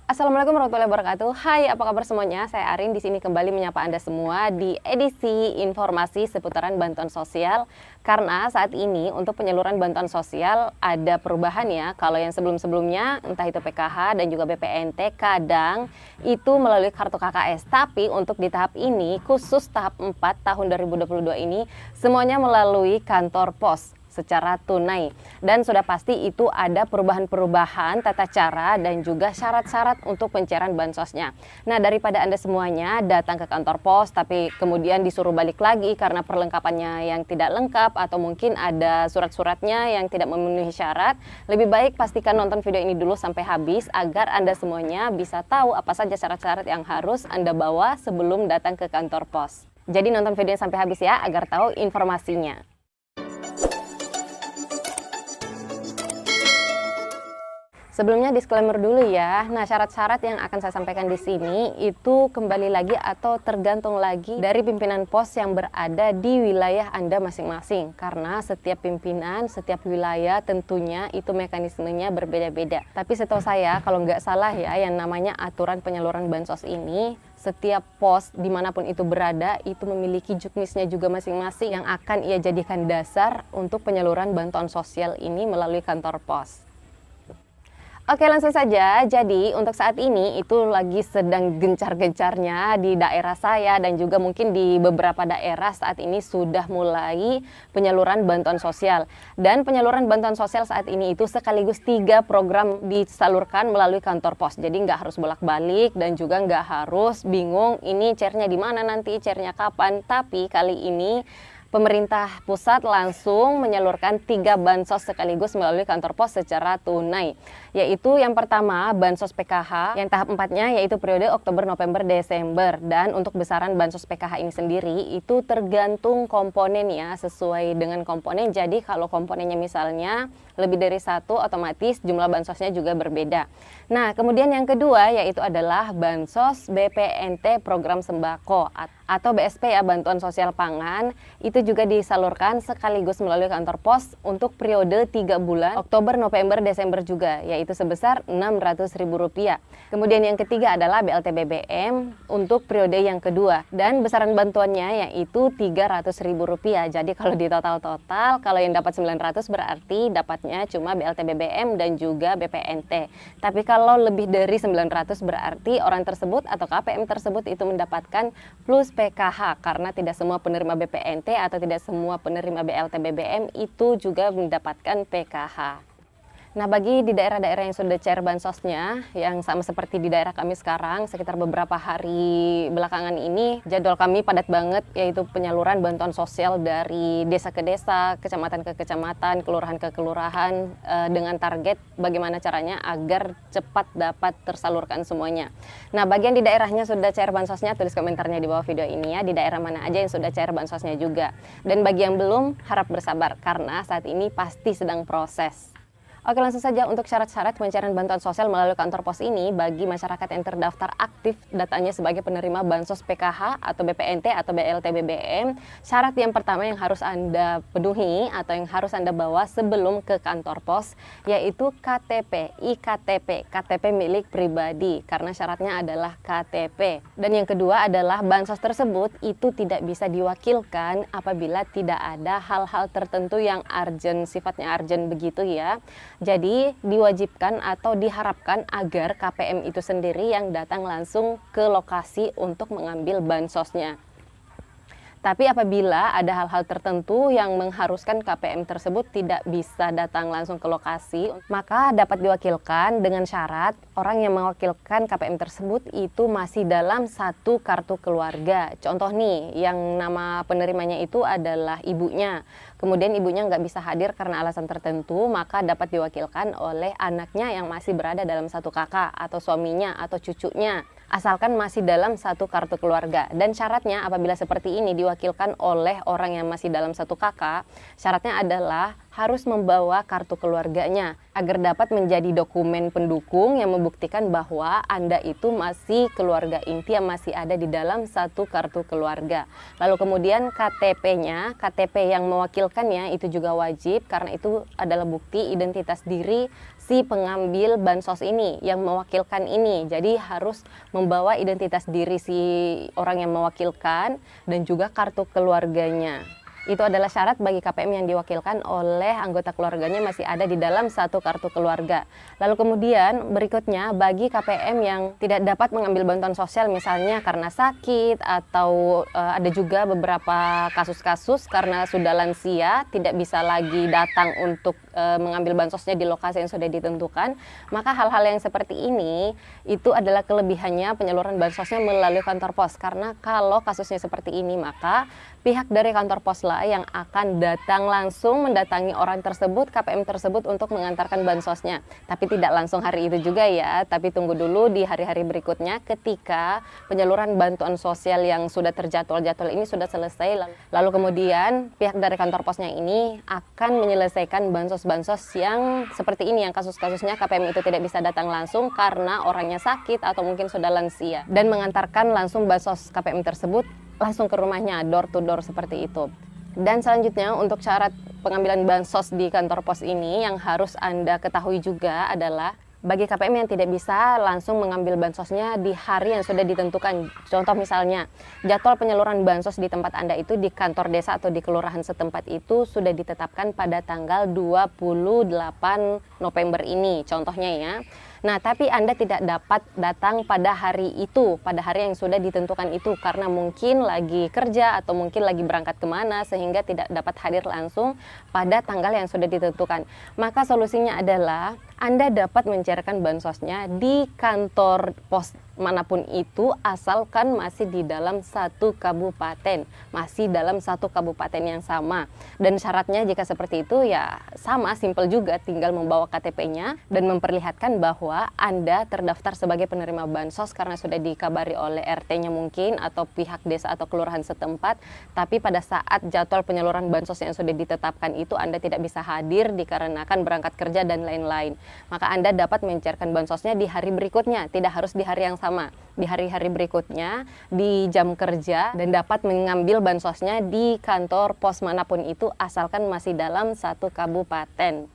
Assalamualaikum warahmatullahi wabarakatuh. Hai, apa kabar semuanya? Saya Arin di sini kembali menyapa Anda semua di edisi informasi seputaran bantuan sosial. Karena saat ini untuk penyaluran bantuan sosial ada perubahan ya. Kalau yang sebelum-sebelumnya entah itu PKH dan juga BPNT kadang itu melalui kartu KKS. Tapi untuk di tahap ini khusus tahap 4 tahun 2022 ini semuanya melalui kantor pos secara tunai, dan sudah pasti itu ada perubahan-perubahan tata cara dan juga syarat-syarat untuk pencairan bansosnya. Nah, daripada Anda semuanya datang ke kantor pos tapi kemudian disuruh balik lagi karena perlengkapannya yang tidak lengkap atau mungkin ada surat-suratnya yang tidak memenuhi syarat, lebih baik pastikan nonton video ini dulu sampai habis agar Anda semuanya bisa tahu apa saja syarat-syarat yang harus Anda bawa sebelum datang ke kantor pos. Jadi nonton videonya sampai habis ya agar tahu informasinya. Sebelumnya disclaimer dulu ya. Nah, syarat-syarat yang akan saya sampaikan di sini itu kembali lagi atau tergantung lagi dari pimpinan pos yang berada di wilayah Anda masing-masing. Karena setiap pimpinan, setiap wilayah tentunya itu mekanismenya berbeda-beda. Tapi setahu saya kalau nggak salah ya, yang namanya aturan penyaluran bansos ini, setiap pos dimanapun itu berada itu memiliki juknisnya juga masing-masing yang akan ia jadikan dasar untuk penyaluran bantuan sosial ini melalui kantor pos. Oke, langsung saja. Jadi untuk saat ini itu lagi sedang gencar-gencarnya di daerah saya dan juga mungkin di beberapa daerah saat ini sudah mulai penyaluran bantuan sosial. Dan penyaluran bantuan sosial saat ini itu sekaligus 3 program disalurkan melalui kantor pos. Jadi nggak harus bolak-balik dan juga nggak harus bingung ini cairnya di mana nanti, cairnya kapan. Tapi kali ini pemerintah pusat langsung menyalurkan 3 bansos sekaligus melalui kantor pos secara tunai. Yaitu yang pertama bansos PKH, yang tahap 4-nya yaitu periode Oktober, November, Desember. Dan untuk besaran bansos PKH ini sendiri itu tergantung komponen ya, sesuai dengan komponen. Jadi kalau komponennya misalnya lebih dari 1, otomatis jumlah bansosnya juga berbeda. Nah, kemudian yang kedua yaitu adalah bansos BPNT program sembako atau BSP ya, bantuan sosial pangan. Itu juga disalurkan sekaligus melalui kantor pos untuk periode 3 bulan, Oktober, November, Desember juga, yaitu sebesar Rp600.000. Kemudian yang ketiga adalah BLT BBM untuk periode yang kedua, dan besaran bantuannya yaitu Rp300.000. Jadi kalau di total-total, kalau yang dapat 900 berarti dapatnya cuma BLT BBM dan juga BPNT. Tapi kalau lebih dari 900 berarti orang tersebut atau KPM tersebut itu mendapatkan plus PKH, karena tidak semua penerima BPNT atau tidak semua penerima BLT BBM itu juga mendapatkan PKH. Nah, bagi di daerah-daerah yang sudah cair bansosnya, yang sama seperti di daerah kami sekarang, sekitar beberapa hari belakangan ini, jadwal kami padat banget, yaitu penyaluran bantuan sosial dari desa ke desa, kecamatan ke kecamatan, kelurahan ke kelurahan, dengan target bagaimana caranya agar cepat dapat tersalurkan semuanya. Nah, bagian di daerahnya sudah cair bansosnya, tulis komentarnya di bawah video ini ya, di daerah mana aja yang sudah cair bansosnya juga. Dan bagi yang belum, harap bersabar, karena saat ini pasti sedang proses. Oke, langsung saja untuk syarat-syarat pencairan bantuan sosial melalui kantor pos ini bagi masyarakat yang terdaftar aktif datanya sebagai penerima bansos PKH atau BPNT atau BLT BBM. Syarat yang pertama yang harus Anda penuhi atau yang harus Anda bawa sebelum ke kantor pos yaitu KTP, IKTP, KTP milik pribadi, karena syaratnya adalah KTP. Dan yang kedua adalah bansos tersebut itu tidak bisa diwakilkan apabila tidak ada hal-hal tertentu yang urgent, sifatnya urgent begitu ya. Jadi diwajibkan atau diharapkan agar KPM itu sendiri yang datang langsung ke lokasi untuk mengambil bansosnya. Tapi apabila ada hal-hal tertentu yang mengharuskan KPM tersebut tidak bisa datang langsung ke lokasi, maka dapat diwakilkan dengan syarat orang yang mewakilkan KPM tersebut itu masih dalam satu kartu keluarga. Contoh nih, yang nama penerimanya itu adalah ibunya. Kemudian ibunya nggak bisa hadir karena alasan tertentu, maka dapat diwakilkan oleh anaknya yang masih berada dalam satu kakak atau suaminya atau cucunya. Asalkan masih dalam satu kartu keluarga. Dan syaratnya apabila seperti ini diwakilkan oleh orang yang masih dalam satu kakak, syaratnya adalah harus membawa kartu keluarganya agar dapat menjadi dokumen pendukung yang membuktikan bahwa Anda itu masih keluarga inti yang masih ada di dalam satu kartu keluarga. Lalu kemudian KTP-nya, KTP yang mewakilkannya itu juga wajib karena itu adalah bukti identitas diri si pengambil bansos ini, yang mewakilkan ini. Jadi harus membawa identitas diri si orang yang mewakilkan dan juga kartu keluarganya. Itu adalah syarat bagi KPM yang diwakilkan oleh anggota keluarganya masih ada di dalam satu kartu keluarga. Lalu kemudian berikutnya bagi KPM yang tidak dapat mengambil bantuan sosial misalnya karena sakit atau ada juga beberapa kasus-kasus karena sudah lansia tidak bisa lagi datang untuk mengambil bansosnya di lokasi yang sudah ditentukan, maka hal-hal yang seperti ini itu adalah kelebihannya penyaluran bansosnya melalui kantor pos. Karena kalau kasusnya seperti ini maka pihak dari kantor pos lah yang akan datang langsung mendatangi orang tersebut, KPM tersebut untuk mengantarkan bansosnya. Tapi tidak langsung hari itu juga ya, tapi tunggu dulu di hari-hari berikutnya ketika penyaluran bantuan sosial yang sudah terjadwal-jadwal ini sudah selesai. Lalu kemudian pihak dari kantor posnya ini akan menyelesaikan bansos-bansos yang seperti ini, yang kasus-kasusnya KPM itu tidak bisa datang langsung karena orangnya sakit atau mungkin sudah lansia, dan mengantarkan langsung bansos KPM tersebut langsung ke rumahnya, door to door seperti itu. Dan selanjutnya untuk syarat pengambilan bansos di kantor pos ini yang harus Anda ketahui juga adalah bagi KPM yang tidak bisa langsung mengambil bansosnya di hari yang sudah ditentukan. Contoh misalnya, jadwal penyaluran bansos di tempat Anda itu di kantor desa atau di kelurahan setempat itu sudah ditetapkan pada tanggal 28 November ini, contohnya ya. Nah, tapi Anda tidak dapat datang pada hari itu, pada hari yang sudah ditentukan itu, karena mungkin lagi kerja atau mungkin lagi berangkat kemana, sehingga tidak dapat hadir langsung pada tanggal yang sudah ditentukan. Maka solusinya adalah Anda dapat mencairkan bansosnya di kantor pos manapun itu, asalkan masih di dalam satu kabupaten, masih dalam satu kabupaten yang sama. Dan syaratnya jika seperti itu ya sama, simpel juga, tinggal membawa KTP-nya dan memperlihatkan bahwa Anda terdaftar sebagai penerima bansos karena sudah dikabari oleh RT-nya mungkin atau pihak desa atau kelurahan setempat, tapi pada saat jadwal penyaluran bansos yang sudah ditetapkan itu Anda tidak bisa hadir dikarenakan berangkat kerja dan lain-lain. Maka Anda dapat mencairkan bansosnya di hari berikutnya, tidak harus di hari yang sama, di hari-hari berikutnya, di jam kerja, dan dapat mengambil bansosnya di kantor pos manapun itu asalkan masih dalam satu kabupaten.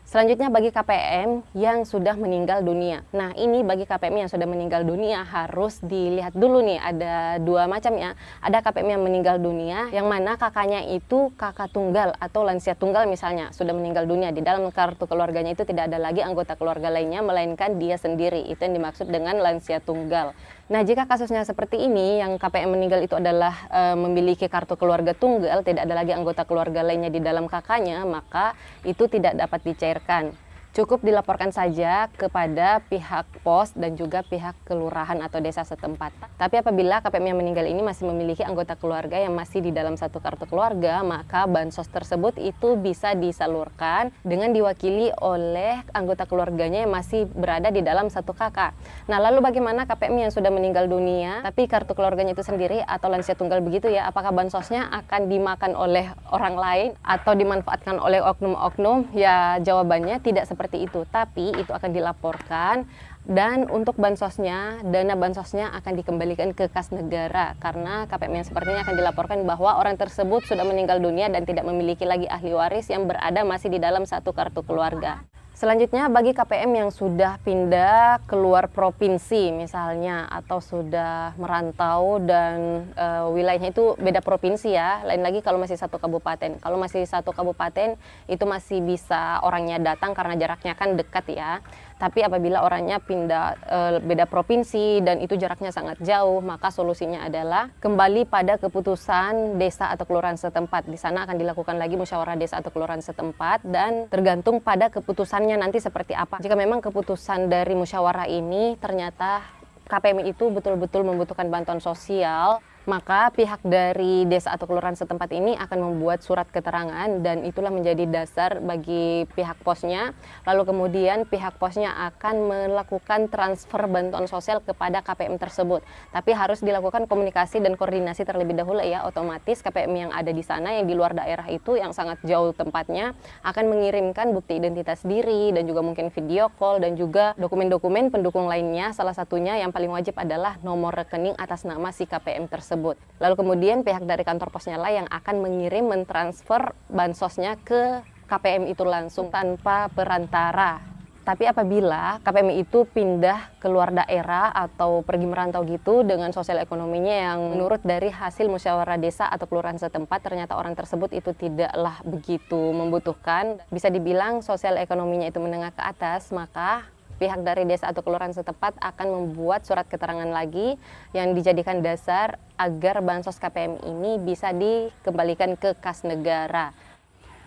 Selanjutnya bagi KPM yang sudah meninggal dunia. Nah, ini bagi KPM yang sudah meninggal dunia harus dilihat dulu nih, ada dua macam ya. Ada KPM yang meninggal dunia yang mana kakaknya itu kakak tunggal atau lansia tunggal misalnya, sudah meninggal dunia. Di dalam kartu keluarganya itu tidak ada lagi anggota keluarga lainnya melainkan dia sendiri. Itu yang dimaksud dengan lansia tunggal. Nah, jika kasusnya seperti ini, yang KPM meninggal itu adalah memiliki kartu keluarga tunggal, tidak ada lagi anggota keluarga lainnya di dalam kakaknya, maka itu tidak dapat dicairkan. Cukup dilaporkan saja kepada pihak pos dan juga pihak kelurahan atau desa setempat. Tapi apabila KPM yang meninggal ini masih memiliki anggota keluarga yang masih di dalam satu kartu keluarga, maka bansos tersebut itu bisa disalurkan dengan diwakili oleh anggota keluarganya yang masih berada di dalam satu kakak. Nah, lalu bagaimana KPM yang sudah meninggal dunia tapi kartu keluarganya itu sendiri atau lansia tunggal begitu ya, apakah bansosnya akan dimakan oleh orang lain atau dimanfaatkan oleh oknum-oknum? Ya, jawabannya tidak seperti itu, tapi itu akan dilaporkan, dan untuk bansosnya, dana bansosnya akan dikembalikan ke kas negara karena KPM yang sepertinya akan dilaporkan bahwa orang tersebut sudah meninggal dunia dan tidak memiliki lagi ahli waris yang berada masih di dalam satu kartu keluarga. Selanjutnya bagi KPM yang sudah pindah keluar provinsi misalnya atau sudah merantau dan wilayahnya itu beda provinsi ya, lain lagi kalau masih satu kabupaten. Kalau masih satu kabupaten itu masih bisa orangnya datang karena jaraknya kan dekat ya. Tapi apabila orangnya pindah beda provinsi dan itu jaraknya sangat jauh, maka solusinya adalah kembali pada keputusan desa atau kelurahan setempat. Di sana akan dilakukan lagi musyawarah desa atau kelurahan setempat dan tergantung pada keputusannya nanti seperti apa. Jika memang keputusan dari musyawarah ini ternyata KPM itu betul-betul membutuhkan bantuan sosial, maka pihak dari desa atau kelurahan setempat ini akan membuat surat keterangan dan itulah menjadi dasar bagi pihak posnya. Lalu kemudian pihak posnya akan melakukan transfer bantuan sosial kepada KPM tersebut. Tapi harus dilakukan komunikasi dan koordinasi terlebih dahulu ya, otomatis KPM yang ada di sana yang di luar daerah itu yang sangat jauh tempatnya akan mengirimkan bukti identitas diri dan juga mungkin video call dan juga dokumen-dokumen pendukung lainnya. Salah satunya yang paling wajib adalah nomor rekening atas nama si KPM tersebut. Lalu kemudian pihak dari kantor posnya lah yang akan mentransfer bansosnya ke KPM itu langsung tanpa perantara. Tapi apabila KPM itu pindah ke luar daerah atau pergi merantau gitu dengan sosial ekonominya yang menurut dari hasil musyawarah desa atau kelurahan setempat ternyata orang tersebut itu tidaklah begitu membutuhkan, bisa dibilang sosial ekonominya itu menengah ke atas, maka pihak dari desa atau kelurahan setempat akan membuat surat keterangan lagi yang dijadikan dasar agar bansos KPM ini bisa dikembalikan ke kas negara.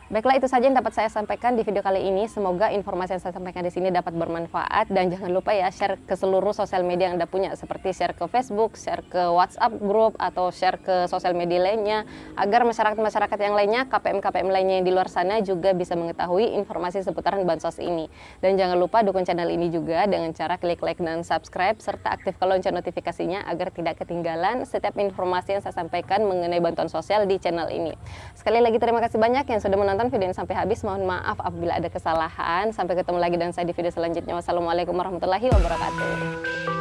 Baiklah, itu saja yang dapat saya sampaikan di video kali ini. Semoga informasi yang saya sampaikan di sini dapat bermanfaat, dan jangan lupa ya share ke seluruh sosial media yang Anda punya, seperti share ke Facebook, share ke WhatsApp grup, atau share ke sosial media lainnya, agar masyarakat-masyarakat yang lainnya, KPM-KPM lainnya yang di luar sana juga bisa mengetahui informasi seputaran bansos ini. Dan jangan lupa dukung channel ini juga dengan cara klik like dan subscribe, serta aktifkan lonceng notifikasinya agar tidak ketinggalan setiap informasi yang saya sampaikan mengenai bantuan sosial di channel ini. Sekali lagi terima kasih banyak yang sudah menonton video ini sampai habis. Mohon maaf apabila ada kesalahan. Sampai ketemu lagi dan saya di video selanjutnya. Wassalamualaikum warahmatullahi wabarakatuh.